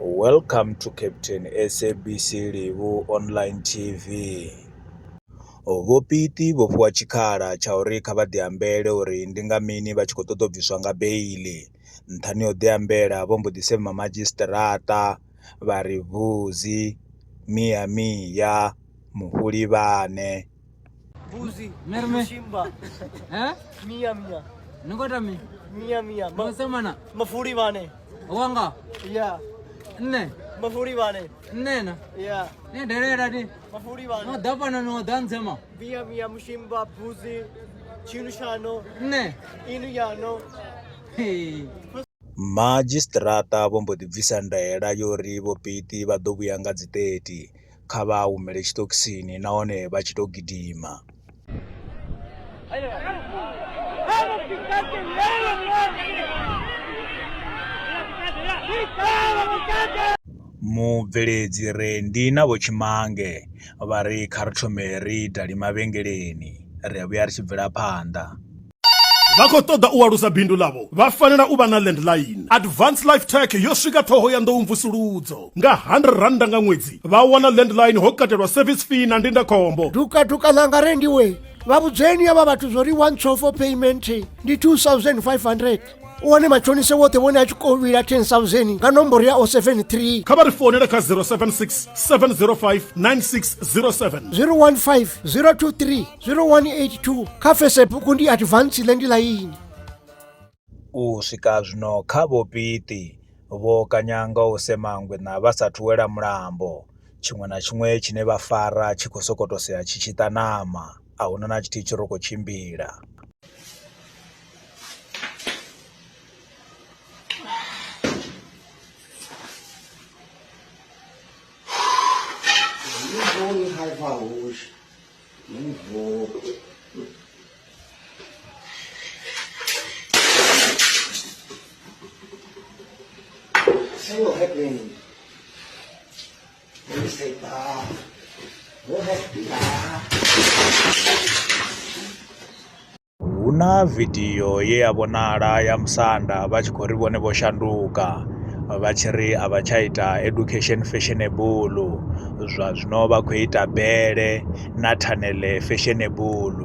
Welcome to Captain SABC Livu Online TV. Vhopiti vho fhiwa tshikhala tsha uri kha vha ḓi ambele uri ndi nga mini vha tshi khou ṱoḓa u bviswa nga beili. Nṱhani ho ḓi ambela vho mbo ḓi sema madzhisiṱiraṱa vha ri Vuzi, Mia Mia, Muhulivhane. Vuzi, Merme. Shimba, Mia Mia, Nukota mi. Mia Mia, Masamana. Mafurivane, Wanga. yeah, Ne. Mafurivane, Nena. yeah, Ne derera di. No Mafurivane, dapana no danzema. Mia Mia, Mushimba, Vuzi, Chinushano, Ne. Inuyano. Hey. Madzhisiṱiraṱa vho mbo ḓi bvisa ndaela yori vhopiti vha ḓo vhuya nga dzi 30 kha vha humele tshiṱokisini nahone vha tshi tou gidima. Mubveledzi Rendi na Vho Tshimange vha ri kha ri thome ri dali mavhengeleni ri a vhuya ri tshi bvela phanḓa. Vha khou ṱoḓa u alusa bindu ḽavho vha fanela u vha na landline. Advanced Life Tech yo swika ṱhoho ya nḓou mvusuludzo nga R100 nga ṅwedzi vha wana landline ho katelwa service fee na ndindakhombo. duka langa rendiwe vha vhudzeni ava vhathu zwo ri once off payment ndi 2500 u wane machonise woṱhe vhone a tshi khou vhila 10000 nga nomboro ya 073 Kha vha ri founele kha 076 705 9607 015 023 0182 kha Facebook ndi Advanced Landline. U swika zwino kha vhopiti vho kanyanga u semangwe na vha sathu wela mulambo. Tshiṅwe na tshiṅwe tshine vha fara tshi khou sokotosea tshi tshi ṱanama a huna na tshithihi tshi ro khou tshimbila. Huna vidiyo ye ya vhonala ya musanda vha tshi khou ri vhone vho shanduka vha tshi ri a vha tsha ita education fashionable zwa zwino vha khou ita bele na thanele fashionable.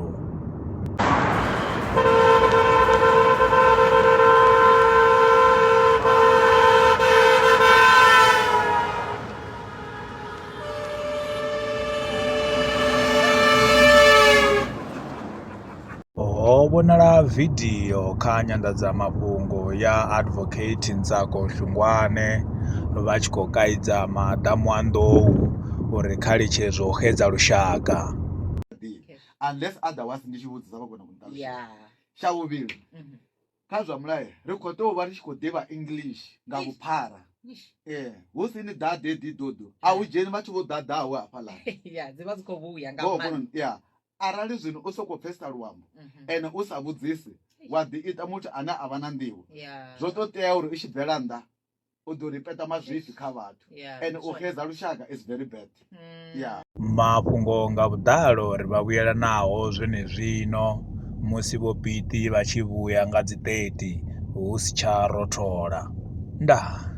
Ho vhonala vidiyo kha nyanḓadzamafhungo ya Advocate Ntsako Shungwane vha tshi khou kaidza maḓamu a nḓou uri kha litshe zwo xedza lushaka. Unless otherwise ndi tshi vhudzisa vha kona u nṱalutshedza. Yeah. Tsha vhuvhili kha zwa mulayo ri khou tea u vha ri tshi khou ḓivha English nga vhuphara. Hu si ni ḓaḓe didodo a hu dzheni vha tshi vho ḓaḓawe hafhaḽa. Yeah, dzi vha dzi khou vhuya nga Ngo maanḓa. vhona ya arali zwino u soko pfesesa luambo ene u sa vhudzisi wa ḓi ita muthu ane a vha na nḓivho. Yeah. Zwo to tea uri u tshi bvela nnḓa u ḓo ripeta mazwifhi kha vhathu. Yeah, And that's u right. xedza lushaka is very bad. Yeah. Mafhungo nga vhuḓalo ri vha vhuyelanaho zwenezwino musi vhopiti vha tshi vhuya nga dzi 30 hu si tsha rothola. Ndaa.